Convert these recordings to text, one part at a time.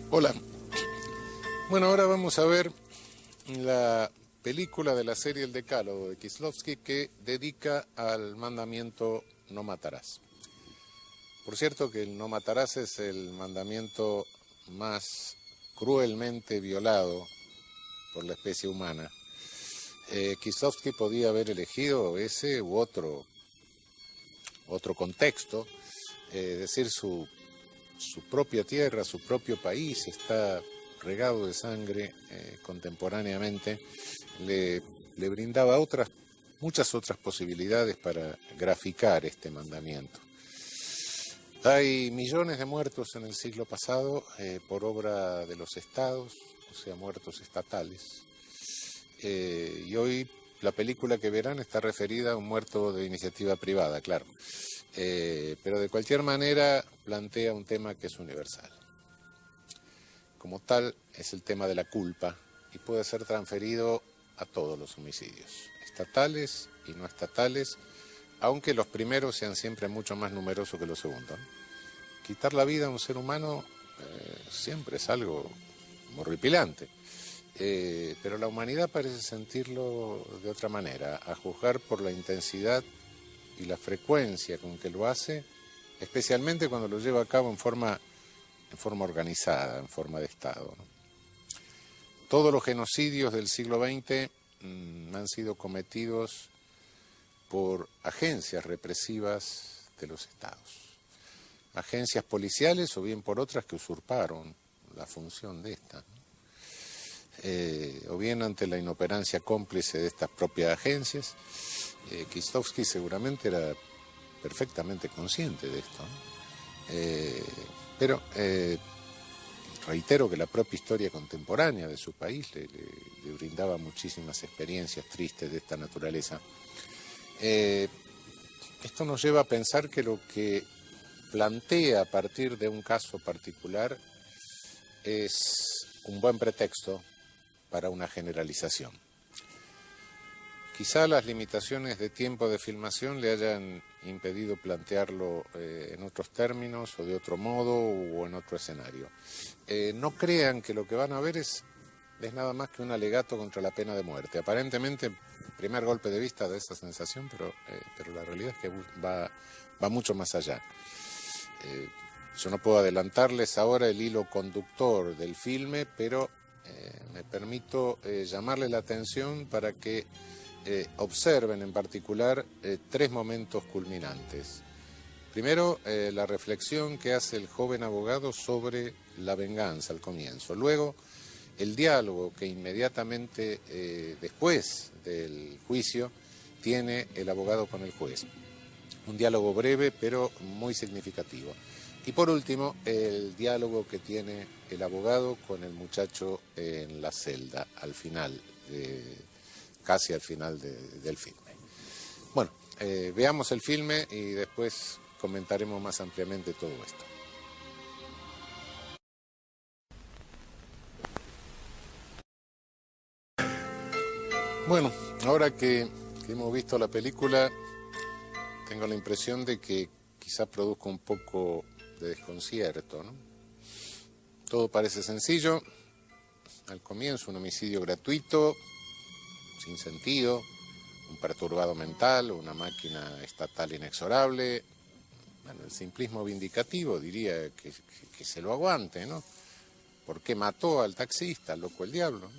Hola. Bueno, ahora vamos a ver la película de la serie El Decálogo de Kieslowski que dedica al mandamiento no matarás. Por cierto que el no matarás es el mandamiento más cruelmente violado por la especie humana. Kieslowski podía haber elegido ese u otro contexto, es decir, su propia tierra, su propio país está regado de sangre contemporáneamente, le brindaba muchas otras posibilidades para graficar este mandamiento. Hay millones de muertos en el siglo pasado por obra de los estados, o sea, muertos estatales. Y hoy la película que verán está referida a un muerto de iniciativa privada, claro. Pero de cualquier manera plantea un tema que es universal. Como tal, es el tema de la culpa y puede ser transferido a todos los homicidios, estatales y no estatales, aunque los primeros sean siempre mucho más numerosos que los segundos. Quitar la vida a un ser humano siempre es algo horripilante, pero la humanidad parece sentirlo de otra manera, a juzgar por la intensidad y la frecuencia con que lo hace, especialmente cuando lo lleva a cabo en forma organizada, en forma de Estado, ¿no? Todos los genocidios del siglo XX han sido cometidos por agencias represivas de los estados, agencias policiales o bien por otras que usurparon la función de estas, ¿no? O bien ante la inoperancia cómplice de estas propias agencias. Kieslowski seguramente era perfectamente consciente de esto, ¿no? Pero reitero que la propia historia contemporánea de su país le brindaba muchísimas experiencias tristes de esta naturaleza. Esto nos lleva a pensar que lo que plantea a partir de un caso particular es un buen pretexto para una generalización. Quizá las limitaciones de tiempo de filmación le hayan impedido plantearlo en otros términos o de otro modo o en otro escenario. No crean que lo que van a ver es nada más que un alegato contra la pena de muerte. Aparentemente, el primer golpe de vista da esa sensación, pero la realidad es que va mucho más allá. Yo no puedo adelantarles ahora el hilo conductor del filme, pero me permito llamarle la atención para que observen en particular tres momentos culminantes. Primero, la reflexión que hace el joven abogado sobre la venganza al comienzo. Luego, el diálogo que inmediatamente después del juicio tiene el abogado con el juez. Un diálogo breve pero muy significativo. Y por último, el diálogo que tiene el abogado con el muchacho en la celda al final casi al final del filme. Bueno, veamos el filme y después comentaremos más ampliamente todo esto. Bueno, ahora que hemos visto la película, tengo la impresión de que quizá produzca un poco de desconcierto, ¿no? Todo parece sencillo. Al comienzo, un homicidio gratuito, sin sentido, un perturbado mental, una máquina estatal inexorable. Bueno, el simplismo vindicativo diría que se lo aguante, ¿no? ¿Por qué mató al taxista, loco el diablo?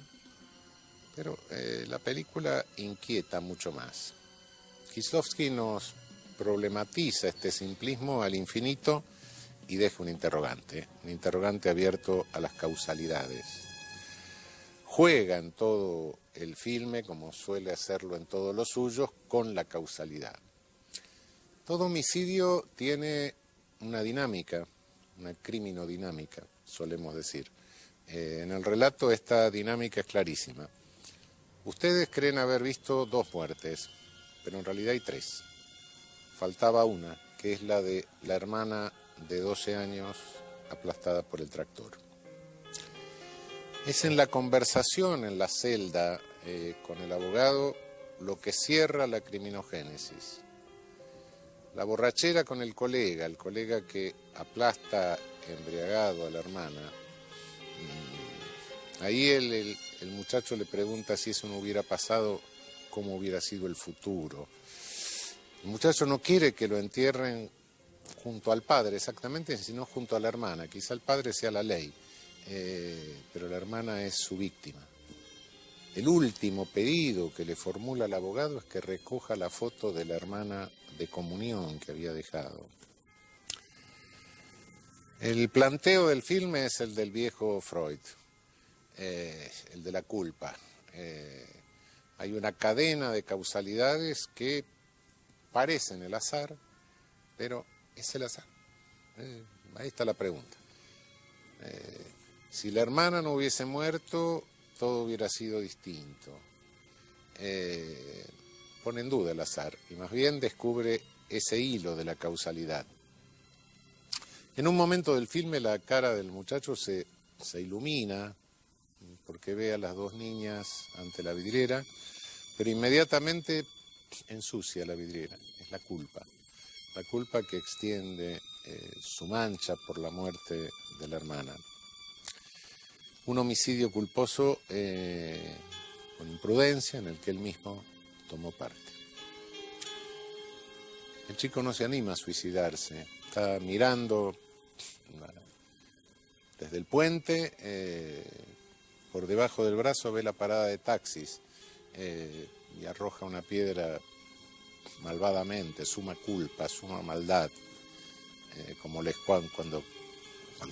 Pero la película inquieta mucho más. Kieslowski nos problematiza este simplismo al infinito y deja un interrogante abierto a las causalidades. Juega en todo el filme, como suele hacerlo en todos los suyos, con la causalidad. Todo homicidio tiene una dinámica, una criminodinámica, solemos decir. En el relato esta dinámica es clarísima. Ustedes creen haber visto 2 muertes, pero en realidad hay 3. Faltaba una, que es la de la hermana de 12 años aplastada por el tractor. Es en la conversación en la celda con el abogado lo que cierra la criminogénesis. La borrachera con el colega que aplasta embriagado a la hermana, Ahí el muchacho le pregunta si eso no hubiera pasado, cómo hubiera sido el futuro. El muchacho no quiere que lo entierren junto al padre exactamente, sino junto a la hermana. Quizá el padre sea la ley, pero la hermana es su víctima. El último pedido que le formula el abogado es que recoja la foto de la hermana de comunión que había dejado. El planteo del filme es el del viejo Freud, el de la culpa. Hay una cadena de causalidades que parecen el azar, pero es el azar. Ahí está la pregunta. Si la hermana no hubiese muerto, todo hubiera sido distinto. Pone en duda el azar y más bien descubre ese hilo de la causalidad. En un momento del filme la cara del muchacho se ilumina porque ve a las dos niñas ante la vidriera, pero inmediatamente ensucia la vidriera. Es la culpa que extiende su mancha por la muerte de la hermana. Un homicidio culposo con imprudencia en el que él mismo tomó parte. El chico no se anima a suicidarse, está mirando desde el puente, por debajo del brazo ve la parada de taxis y arroja una piedra malvadamente, suma culpa, suma maldad, como cuando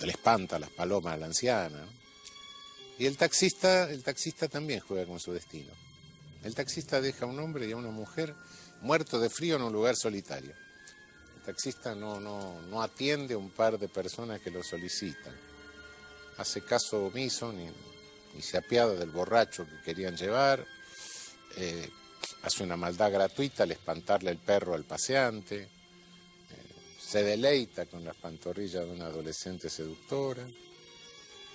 le espanta las palomas a la anciana, ¿no? Y el taxista también juega con su destino. El taxista deja a un hombre y a una mujer muerto de frío en un lugar solitario. El taxista no atiende a un par de personas que lo solicitan. Hace caso omiso ni se apiada del borracho que querían llevar. Hace una maldad gratuita al espantarle el perro al paseante. Se deleita con las pantorrillas de una adolescente seductora.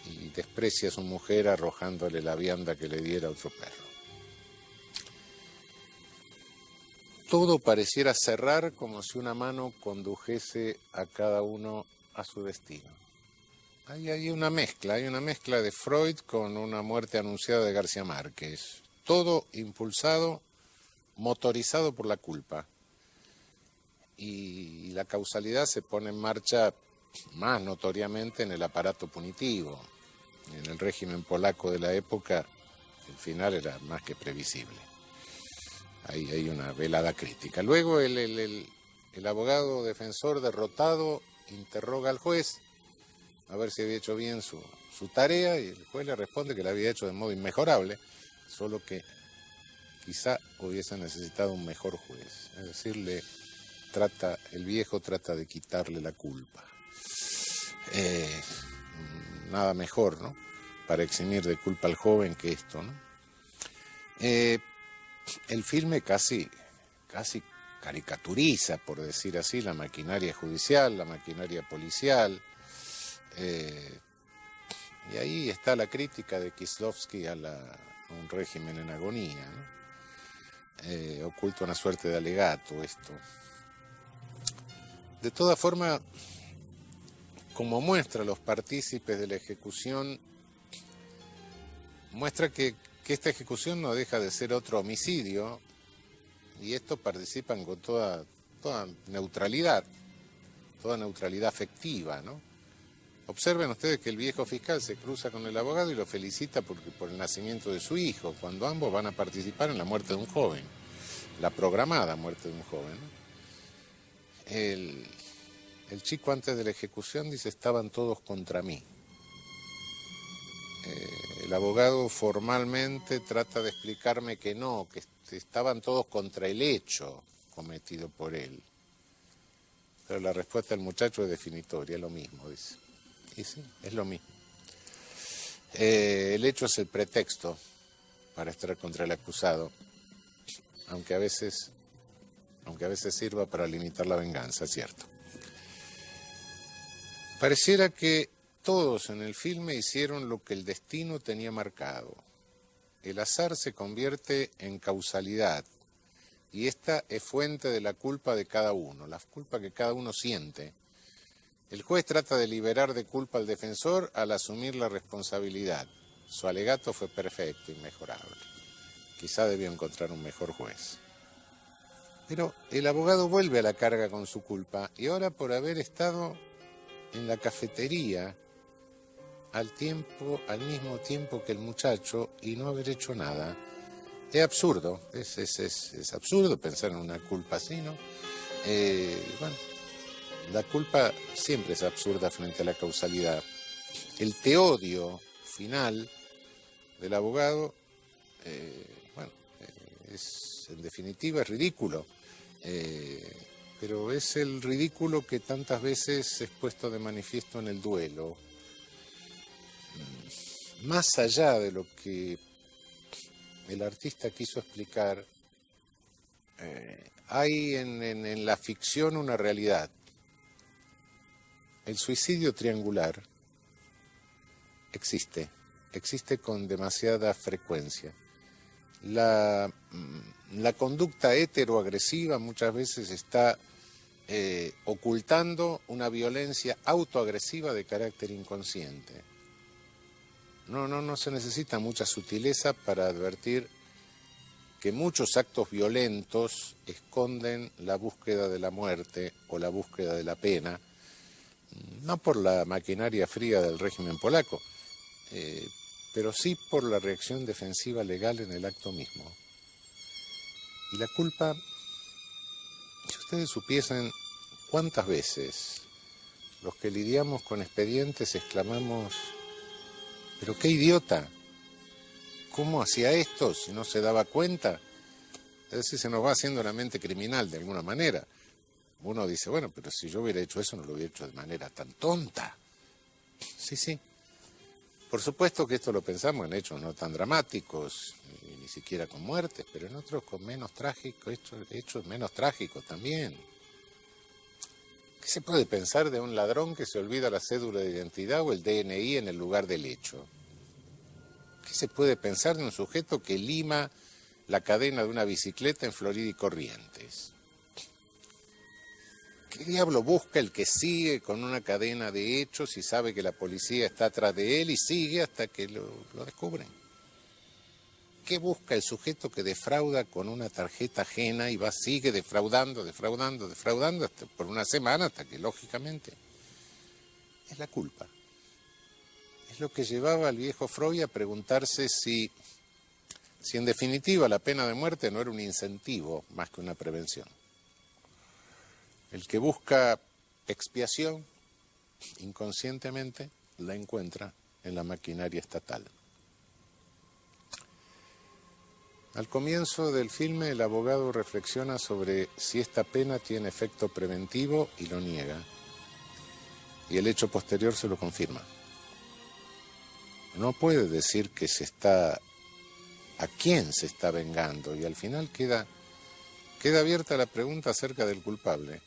Y desprecia a su mujer arrojándole la vianda que le diera a otro perro. Todo pareciera cerrar como si una mano condujese a cada uno a su destino. Hay una mezcla de Freud con una muerte anunciada de García Márquez. Todo impulsado, motorizado por la culpa. Y la causalidad se pone en marcha más notoriamente en el aparato punitivo. En el régimen polaco de la época, el final era más que previsible. Hay una velada crítica. Luego el abogado defensor derrotado interroga al juez a ver si había hecho bien su tarea y el juez le responde que la había hecho de modo inmejorable, solo que quizá hubiese necesitado un mejor juez. Es decir, el viejo trata de quitarle la culpa. Nada mejor, ¿no?, para eximir de culpa al joven que esto, ¿no? El filme casi caricaturiza, por decir así, la maquinaria judicial, la maquinaria policial. Y ahí está la crítica de Kieślowski a un régimen en agonía, ¿no? Oculta una suerte de alegato esto. De todas formas, como muestra a los partícipes de la ejecución, muestra que esta ejecución no deja de ser otro homicidio, y estos participan con toda neutralidad afectiva, ¿no? Observen ustedes que el viejo fiscal se cruza con el abogado y lo felicita por el nacimiento de su hijo, cuando ambos van a participar en la muerte de un joven, la programada muerte de un joven, ¿no? El chico antes de la ejecución dice: estaban todos contra mí. El abogado formalmente trata de explicarme que no, que estaban todos contra el hecho cometido por él. Pero la respuesta del muchacho es definitoria, es lo mismo, dice. Y sí, es lo mismo. El hecho es el pretexto para estar contra el acusado, aunque a veces sirva para limitar la venganza, es cierto. Pareciera que todos en el filme hicieron lo que el destino tenía marcado. El azar se convierte en causalidad y esta es fuente de la culpa de cada uno, la culpa que cada uno siente. El juez trata de liberar de culpa al defensor al asumir la responsabilidad. Su alegato fue perfecto, inmejorable. Quizá debió encontrar un mejor juez. Pero el abogado vuelve a la carga con su culpa y ahora por haber estado en la cafetería al mismo tiempo que el muchacho y no haber hecho nada. Es absurdo, es absurdo pensar en una culpa así, ¿no? Bueno, la culpa siempre es absurda frente a la causalidad. El teodio final del abogado, en definitiva es ridículo, pero es el ridículo que tantas veces es puesto de manifiesto en el duelo. Más allá de lo que el artista quiso explicar, hay en la ficción una realidad. El suicidio triangular existe con demasiada frecuencia. La conducta heteroagresiva muchas veces está ocultando una violencia autoagresiva de carácter inconsciente. No se necesita mucha sutileza para advertir que muchos actos violentos esconden la búsqueda de la muerte o la búsqueda de la pena, no por la maquinaria fría del régimen polaco, pero sí por la reacción defensiva legal en el acto mismo. Y la culpa, si ustedes supiesen cuántas veces los que lidiamos con expedientes exclamamos: «¡Pero qué idiota! ¿Cómo hacía esto si no se daba cuenta?». Es decir, se nos va haciendo la mente criminal de alguna manera. Uno dice, bueno, pero si yo hubiera hecho eso no lo hubiera hecho de manera tan tonta. Sí. Por supuesto que esto lo pensamos en hechos no tan dramáticos, ni siquiera con muertes, pero en otros con menos trágicos, hechos menos trágicos también. ¿Qué se puede pensar de un ladrón que se olvida la cédula de identidad o el DNI en el lugar del hecho? ¿Qué se puede pensar de un sujeto que lima la cadena de una bicicleta en Florida y Corrientes? ¿Qué diablo busca el que sigue con una cadena de hechos y sabe que la policía está atrás de él y sigue hasta que lo descubren? ¿Qué busca el sujeto que defrauda con una tarjeta ajena y sigue defraudando hasta por una semana hasta que lógicamente es la culpa? Es lo que llevaba al viejo Freud a preguntarse si en definitiva la pena de muerte no era un incentivo más que una prevención. El que busca expiación, inconscientemente, la encuentra en la maquinaria estatal. Al comienzo del filme, el abogado reflexiona sobre si esta pena tiene efecto preventivo y lo niega. Y el hecho posterior se lo confirma. No puede decir a quién se está vengando, y al final queda abierta la pregunta acerca del culpable.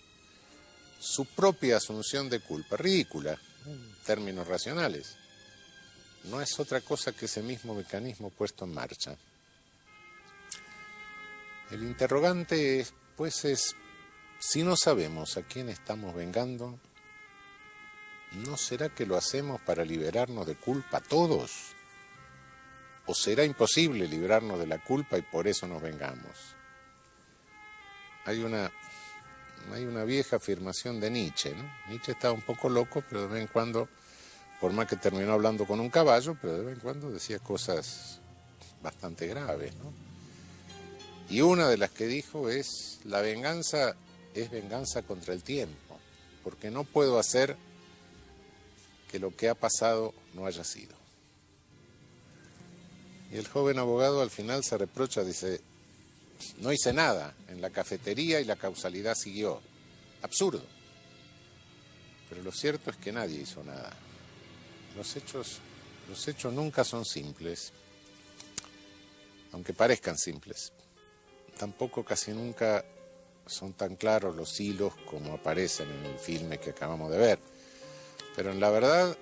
Su propia asunción de culpa, ridícula, en términos racionales, no es otra cosa que ese mismo mecanismo puesto en marcha. El interrogante, pues, es, si no sabemos a quién estamos vengando, ¿no será que lo hacemos para liberarnos de culpa todos? ¿O será imposible librarnos de la culpa y por eso nos vengamos? Hay una vieja afirmación de Nietzsche, ¿no? Nietzsche estaba un poco loco, pero de vez en cuando, por más que terminó hablando con un caballo, pero de vez en cuando decía cosas bastante graves, ¿no? Y una de las que dijo es: la venganza es venganza contra el tiempo, porque no puedo hacer que lo que ha pasado no haya sido. Y el joven abogado al final se reprocha, dice: no hice nada en la cafetería y la causalidad siguió. Absurdo. Pero lo cierto es que nadie hizo nada. Los hechos nunca son simples, aunque parezcan simples. Tampoco casi nunca son tan claros los hilos como aparecen en el filme que acabamos de ver. Pero la verdad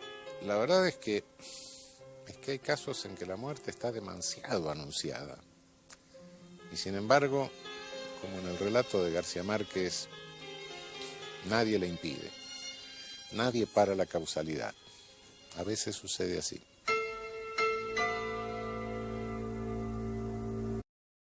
es que hay casos en que la muerte está demasiado anunciada. Y sin embargo, como en el relato de García Márquez, nadie la impide. Nadie para la causalidad. A veces sucede así.